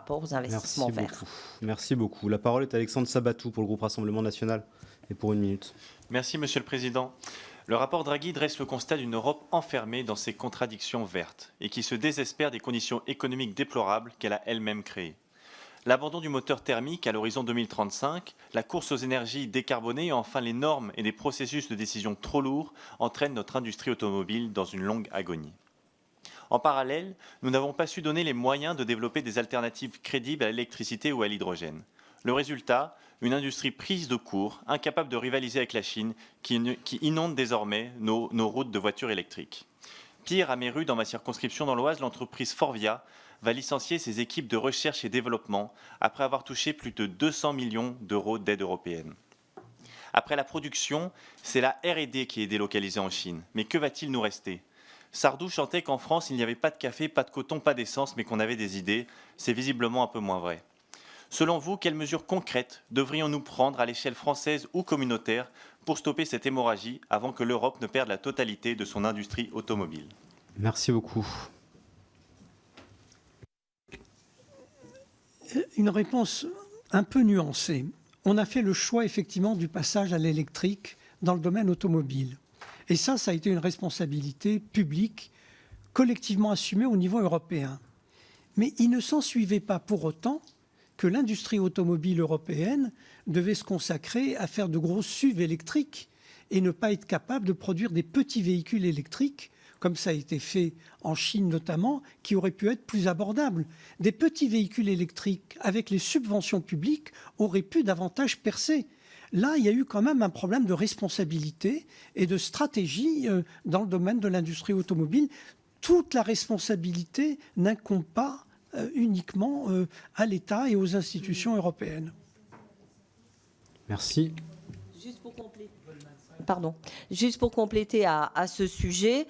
rapport aux investissements verts. Merci beaucoup. La parole est à Alexandre Sabatou pour le groupe Rassemblement National et pour 1 minute. Merci Monsieur le Président. Le rapport Draghi dresse le constat d'une Europe enfermée dans ses contradictions vertes et qui se désespère des conditions économiques déplorables qu'elle a elle-même créées. L'abandon du moteur thermique à l'horizon 2035, la course aux énergies décarbonées et enfin les normes et des processus de décision trop lourds entraînent notre industrie automobile dans une longue agonie. En parallèle, nous n'avons pas su donner les moyens de développer des alternatives crédibles à l'électricité ou à l'hydrogène. Le résultat, une industrie prise de court, incapable de rivaliser avec la Chine, qui inonde désormais nos routes de voitures électriques. Pire, à Méru, dans ma circonscription dans l'Oise, l'entreprise Forvia va licencier ses équipes de recherche et développement après avoir touché plus de 200 millions d'euros d'aide européenne. Après la production, c'est la R&D qui est délocalisée en Chine. Mais que va-t-il nous rester ? Sardou chantait qu'en France, il n'y avait pas de café, pas de coton, pas d'essence, mais qu'on avait des idées. C'est visiblement un peu moins vrai. Selon vous, quelles mesures concrètes devrions-nous prendre à l'échelle française ou communautaire pour stopper cette hémorragie avant que l'Europe ne perde la totalité de son industrie automobile ? Merci beaucoup. Une réponse un peu nuancée. On a fait le choix effectivement du passage à l'électrique dans le domaine automobile. Et ça a été une responsabilité publique collectivement assumée au niveau européen. Mais il ne s'en suivait pas pour autant que l'industrie automobile européenne devait se consacrer à faire de grosses SUV électriques et ne pas être capable de produire des petits véhicules électriques, comme ça a été fait en Chine notamment, qui auraient pu être plus abordables. Des petits véhicules électriques avec les subventions publiques auraient pu davantage percer. Là, il y a eu quand même un problème de responsabilité et de stratégie dans le domaine de l'industrie automobile. Toute la responsabilité n'incombe pas uniquement à l'État et aux institutions européennes. Merci. Juste pour compléter à ce sujet,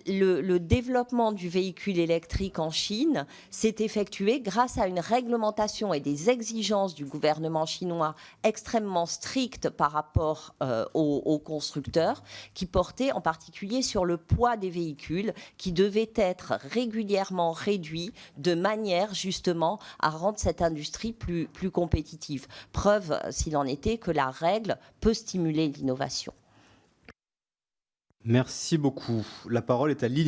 le développement du véhicule électrique en Chine s'est effectué grâce à une réglementation et des exigences du gouvernement chinois extrêmement strictes par rapport aux constructeurs, qui portaient en particulier sur le poids des véhicules qui devaient être régulièrement réduits de manière justement à rendre cette industrie plus compétitive. Preuve, s'il en était, que la règle peut stimuler l'innovation. Merci beaucoup. La parole est à Liliane